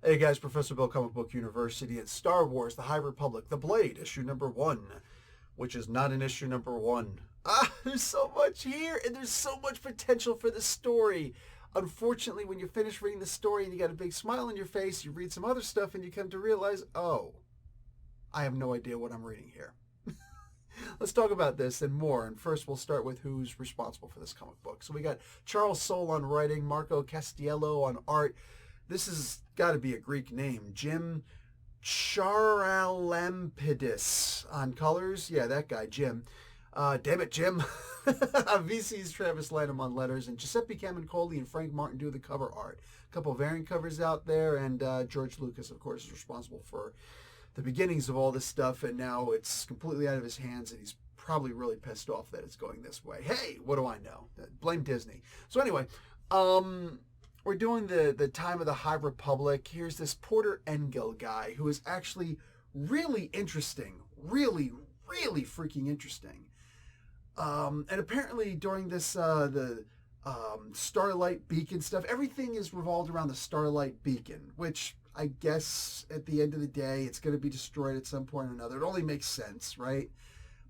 Hey guys, Professor Bill, Comic Book University. It's Star Wars: The High Republic, The Blade, issue number one, which is not an issue number one. There's so much here, and there's so much potential for the story. Unfortunately, when you finish reading the story and you got a big smile on your face, you read some other stuff and you come to realize, oh, I have no idea what I'm reading here. Let's talk about this and more. And first, we'll start with who's responsible for this comic book. So we got Charles Soule on writing, Marco Castiello on art. This has got to be a Greek name. Jim Charalampidis on colors. Yeah, that guy, Jim. Damn it, Jim. VC's Travis Lanham on letters, and Giuseppe Camuncoli and Frank Martin do the cover art. A couple variant covers out there, and George Lucas, of course, is responsible for the beginnings of all this stuff, and now it's completely out of his hands, and he's probably really pissed off that it's going this way. Hey, what do I know? Blame Disney. So anyway, we're doing the time of the High Republic. Here's this Porter Engel guy who is actually really interesting, really, really freaking interesting. And apparently during this the Starlight Beacon stuff, everything is revolved around the Starlight Beacon, which I guess at the end of the day, it's going to be destroyed at some point or another. It only makes sense, right?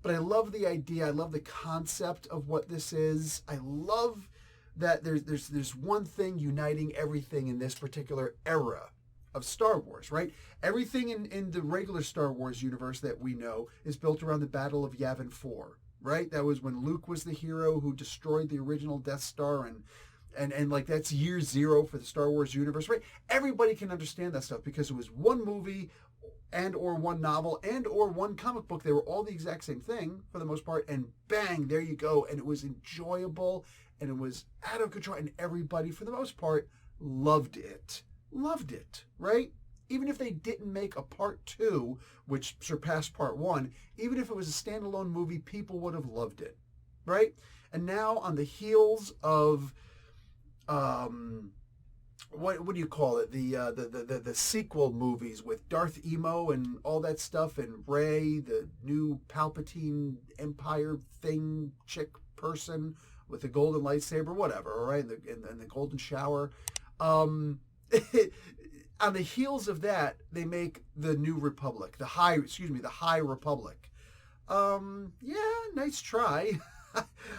But I love the idea. I love the concept of what this is. I love that there's one thing uniting everything in this particular era of Star Wars, right? Everything in the regular Star Wars universe that we know is built around the Battle of Yavin 4, right? That was when Luke was the hero who destroyed the original Death Star, and like that's year zero for the Star Wars universe, right? Everybody can understand that stuff because it was one movie and or one novel and or one comic book. They were all the exact same thing for the most part, and bang, there you go. And it was enjoyable and it was out of control, and everybody for the most part loved it. Loved it, right? Even if they didn't make a part two, which surpassed part one, even if it was a standalone movie, people would have loved it, right? And now on the heels of what do you call it? The sequel movies with Darth Emo and all that stuff, and Rey, the new Palpatine Empire thing, chick person with the golden lightsaber, whatever, all right, and the golden shower. Um, on the heels of that, they make the New Republic, the High Republic. Yeah, nice try.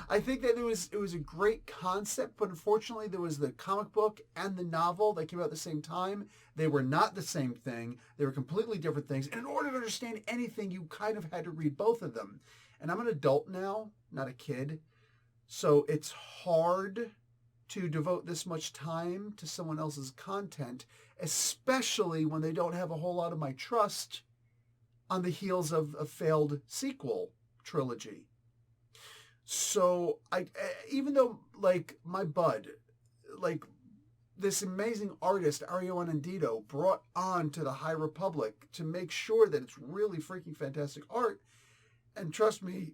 I think that it was a great concept, but unfortunately there was the comic book and the novel that came out at the same time. They were not the same thing. They were completely different things. And in order to understand anything, you kind of had to read both of them. And I'm an adult now, not a kid. So it's hard to devote this much time to someone else's content, especially when they don't have a whole lot of my trust on the heels of a failed sequel trilogy. So even though like my bud, like this amazing artist Ario Anandito brought on to the High Republic to make sure that it's really freaking fantastic art, and trust me,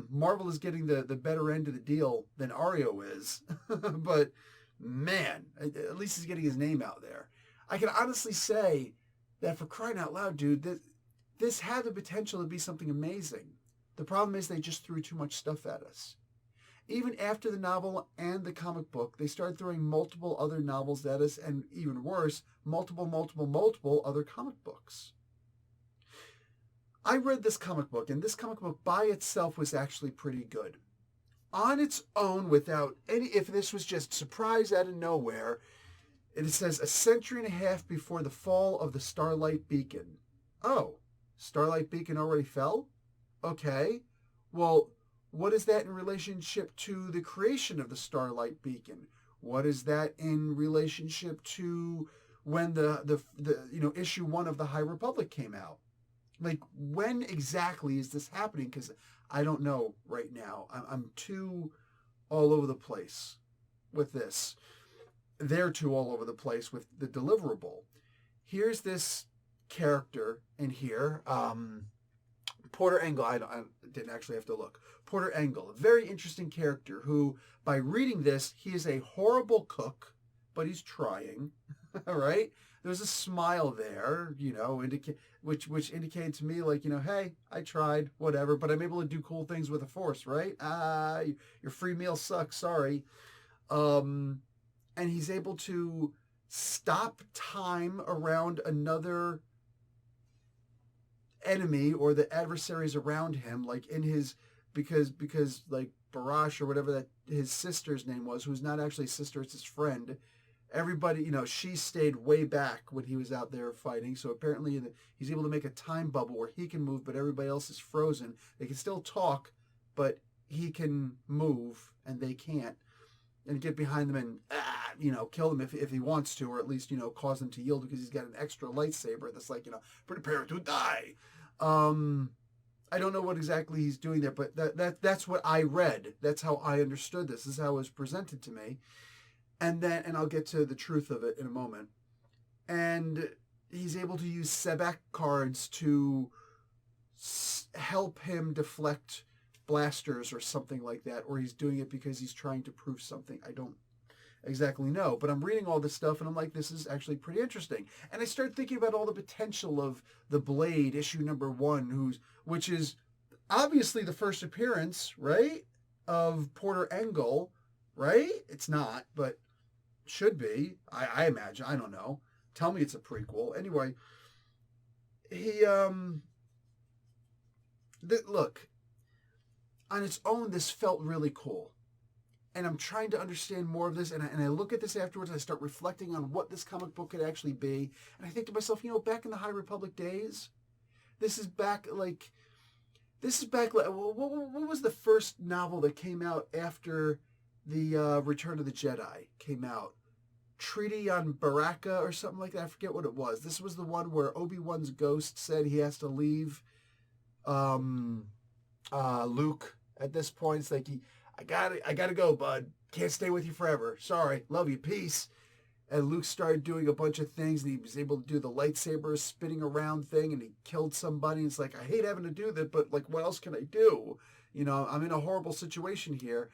Marvel is getting the better end of the deal than Ario is, but man, at least he's getting his name out there. I can honestly say that for crying out loud, dude, this had the potential to be something amazing. The problem is they just threw too much stuff at us. Even after the novel and the comic book, they started throwing multiple other novels at us, and even worse, multiple other comic books. I read this comic book, and this comic book by itself was actually pretty good. On its own, without any, if this was just surprise out of nowhere, it says a century and a half before the fall of the Starlight Beacon. Oh, Starlight Beacon already fell? Okay, well, what is that in relationship to the creation of the Starlight Beacon? What is that in relationship to when the issue one of the High Republic came out? Like, when exactly is this happening? Because I don't know right now. I'm too all over the place with this. They're too all over the place with the deliverable. Here's this character in here. Porter Engel, I didn't actually have to look. Porter Engel, a very interesting character who, by reading this, he is a horrible cook, but he's trying. All right, there's a smile there, which indicated to me like, hey, I tried, whatever, but I'm able to do cool things with the Force, right? Your free meal sucks, sorry. And he's able to stop time around another enemy or the adversaries around him, like in his, because like Barash or whatever that his sister's name was, who's not actually his sister, it's his friend. Everybody, she stayed way back when he was out there fighting. So apparently he's able to make a time bubble where he can move, but everybody else is frozen. They can still talk, but he can move and they can't. And get behind them and, kill them if he wants to, or at least, cause them to yield because he's got an extra lightsaber that's like, prepare to die. I don't know what exactly he's doing there, but that's what I read. That's how I understood this. This is how it was presented to me. And I'll get to the truth of it in a moment. And he's able to use Sebek cards to help him deflect blasters or something like that, or he's doing it because he's trying to prove something. I don't exactly know, but I'm reading all this stuff and I'm like, this is actually pretty interesting. And I start thinking about all the potential of the Blade issue number 1, which is obviously the first appearance, right, of Porter Engel, right? It's not, but should be. I imagine. I don't know. Tell me it's a prequel. Anyway, look, on its own, this felt really cool. And I'm trying to understand more of this, and I look at this afterwards, and I start reflecting on what this comic book could actually be, and I think to myself, back in the High Republic days, what was the first novel that came out after the Return of the Jedi came out? Treaty on Baraka or something like that, I forget what it was. This was the one where Obi-Wan's ghost said he has to leave Luke at this point. It's like, I gotta go, bud. Can't stay with you forever. Sorry. Love you. Peace. And Luke started doing a bunch of things, and he was able to do the lightsaber spinning around thing, and he killed somebody. It's like, I hate having to do that, but like, what else can I do? I'm in a horrible situation here.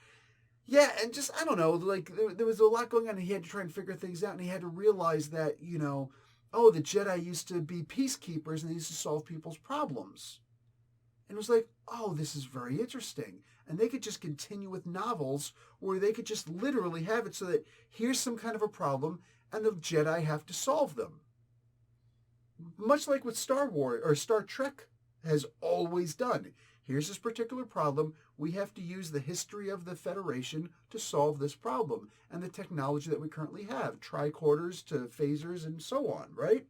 Yeah, and just, I don't know, like, there was a lot going on, and he had to try and figure things out, and he had to realize that, the Jedi used to be peacekeepers, and they used to solve people's problems. And it was like, oh, this is very interesting. And they could just continue with novels where they could just literally have it so that here's some kind of a problem and the Jedi have to solve them. Much like what Star Wars or Star Trek has always done. Here's this particular problem. We have to use the history of the Federation to solve this problem and the technology that we currently have, tricorders to phasers and so on, right?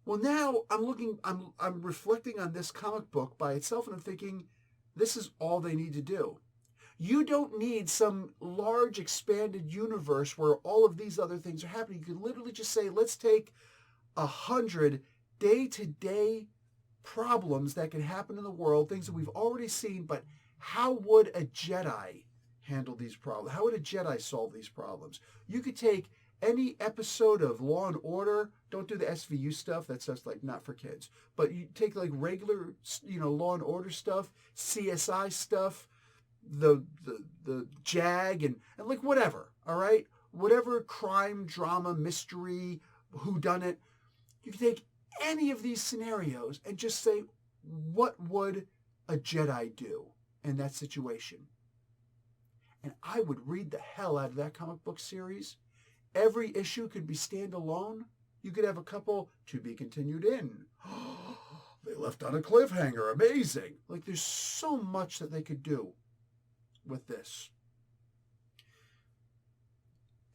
Well, now I'm reflecting on this comic book by itself, and I'm thinking, this is all they need to do. You don't need some large expanded universe where all of these other things are happening. You can literally just say, let's take 100 day-to-day problems that can happen in the world, things that we've already seen, but how would a Jedi handle these problems? How would a Jedi solve these problems? You could take any episode of Law and Order. Don't do the SVU stuff. That's just like not for kids. But you take like regular, Law and Order stuff, CSI stuff, the JAG, and like whatever. All right, whatever crime, drama, mystery, whodunit. You can take any of these scenarios and just say, what would a Jedi do in that situation? And I would read the hell out of that comic book series. Every issue could be standalone. You could have a couple to be continued in. They left on a cliffhanger. Amazing. Like, there's so much that they could do with this.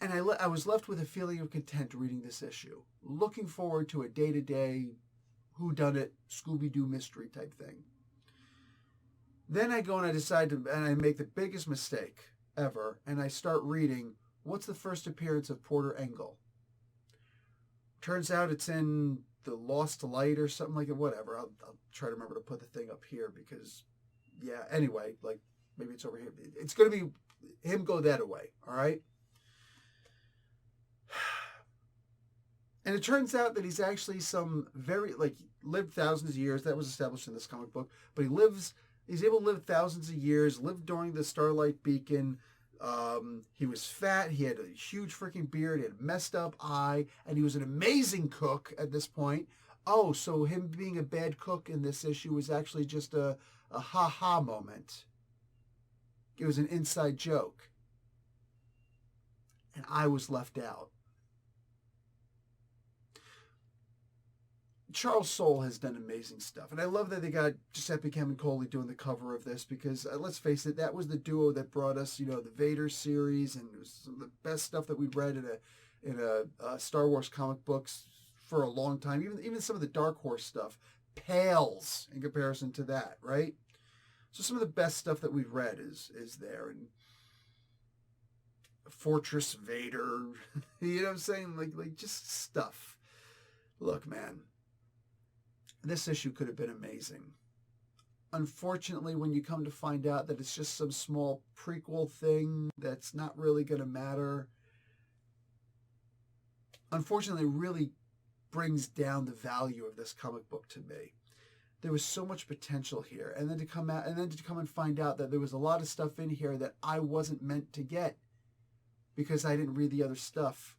And I was left with a feeling of content reading this issue. Looking forward to a day-to-day whodunit, Scooby-Doo mystery type thing. Then I go and I decide to, and I make the biggest mistake ever, and I start reading, what's the first appearance of Porter Engel? Turns out it's in The Lost Light or something like that. Whatever. I'll try to remember to put the thing up here because, yeah, anyway, like, maybe it's over here. It's going to be him go that away, all right? And it turns out that he's actually lived thousands of years. That was established in this comic book. But he's able to live thousands of years, lived during the Starlight Beacon. He was fat. He had a huge freaking beard. He had a messed up eye. And he was an amazing cook at this point. Oh, so him being a bad cook in this issue was actually just a ha-ha moment. It was an inside joke. And I was left out. Charles Soule has done amazing stuff, and I love that they got Giuseppe Camuncoli doing the cover of this because let's face it, that was the duo that brought us, the Vader series, and it was some of the best stuff that we'd read in a Star Wars comic books for a long time. Even some of the Dark Horse stuff pales in comparison to that, right? So some of the best stuff that we've read is there, and Fortress Vader, you know what I'm saying? Like just stuff. Look, man, this issue could have been amazing. Unfortunately, when you come to find out that it's just some small prequel thing that's not really going to matter, unfortunately, it really brings down the value of this comic book to me. There was so much potential here, and then to come and find out that there was a lot of stuff in here that I wasn't meant to get because I didn't read the other stuff.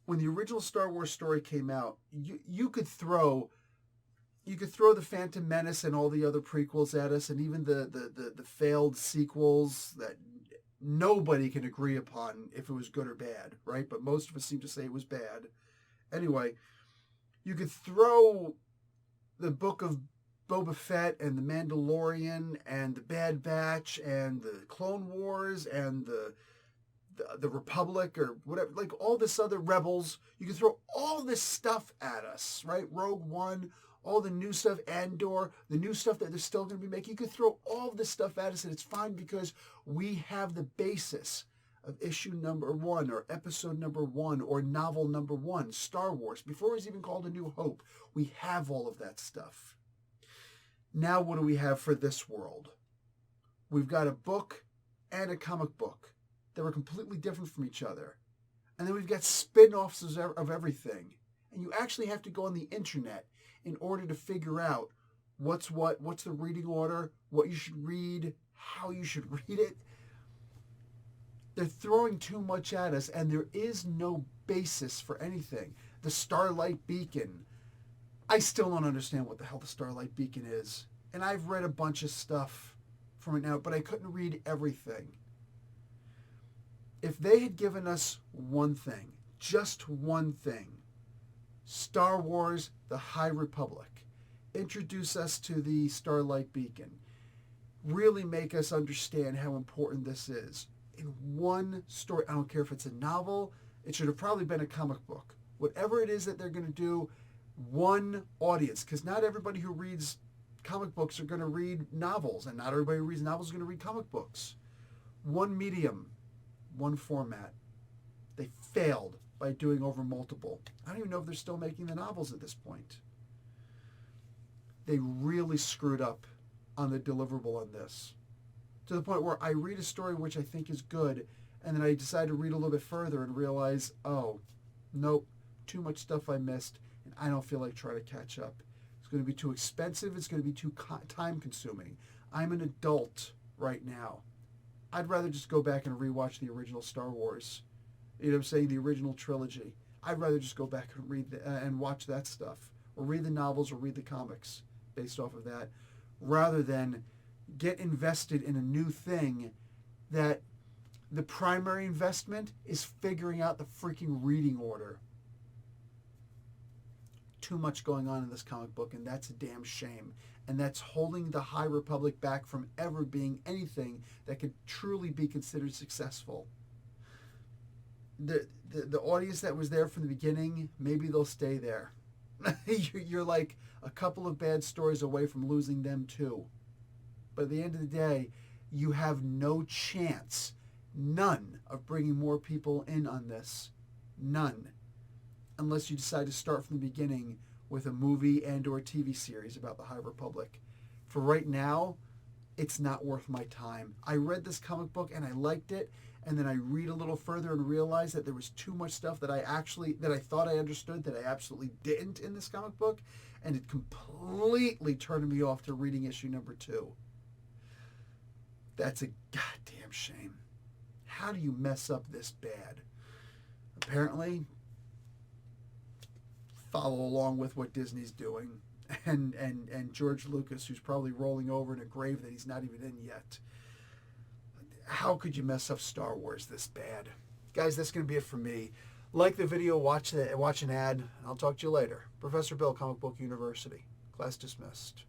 When the original Star Wars story came out, you could throw the Phantom Menace and all the other prequels at us, and even the failed sequels that nobody can agree upon if it was good or bad, right? But most of us seem to say it was bad. Anyway, you could throw the Book of Boba Fett and the Mandalorian and the Bad Batch and the Clone Wars and the Republic or whatever, like all this other Rebels. You could throw all this stuff at us, right? Rogue One, all the new stuff, Andor, the new stuff that they're still going to be making. You could throw all this stuff at us and it's fine because we have the basis of issue number 1 or episode number 1 or novel number 1, Star Wars. Before it was even called A New Hope, we have all of that stuff. Now what do we have for this world? We've got a book and a comic book that were completely different from each other. And then we've got spin-offs of everything. And you actually have to go on the internet in order to figure out what's the reading order, what you should read, how you should read it. They're throwing too much at us, and there is no basis for anything. The Starlight Beacon. I still don't understand what the hell the Starlight Beacon is. And I've read a bunch of stuff from it now, but I couldn't read everything. If they had given us one thing, just one thing, Star Wars, the High Republic, introduce us to the Starlight Beacon, really make us understand how important this is, in one story. I don't care if it's a novel. It should have probably been a comic book. Whatever it is that they're going to do, one audience. Because not everybody who reads comic books are going to read novels. And not everybody who reads novels is going to read comic books. One medium, one format. They failed by doing over multiple. I don't even know if they're still making the novels at this point. They really screwed up on the deliverable on this. To the point where I read a story which I think is good, and then I decide to read a little bit further and realize, oh, nope, too much stuff I missed, and I don't feel like trying to catch up. It's going to be too expensive. It's going to be too time-consuming. I'm an adult right now. I'd rather just go back and rewatch the original Star Wars. You know what I'm saying? The original trilogy. I'd rather just go back and read and watch that stuff, or read the novels, or read the comics based off of that, rather than get invested in a new thing that the primary investment is figuring out the freaking reading order. Too much going on in this comic book, and that's a damn shame. And that's holding the High Republic back from ever being anything that could truly be considered successful. The audience that was there from the beginning, maybe they'll stay there. You're like a couple of bad stories away from losing them too. But at the end of the day, you have no chance, none, of bringing more people in on this. None. Unless you decide to start from the beginning with a movie and or TV series about the High Republic. For right now, it's not worth my time. I read this comic book and I liked it, and then I read a little further and realized that there was too much stuff that I thought I understood that I absolutely didn't in this comic book, and it completely turned me off to reading issue number 2. That's a goddamn shame. How do you mess up this bad? Apparently, follow along with what Disney's doing, and George Lucas, who's probably rolling over in a grave that he's not even in yet. How could you mess up Star Wars this bad? Guys, that's going to be it for me. Like the video, watch an ad. I'll talk to you later. Professor Bill, Comic Book University. Class dismissed.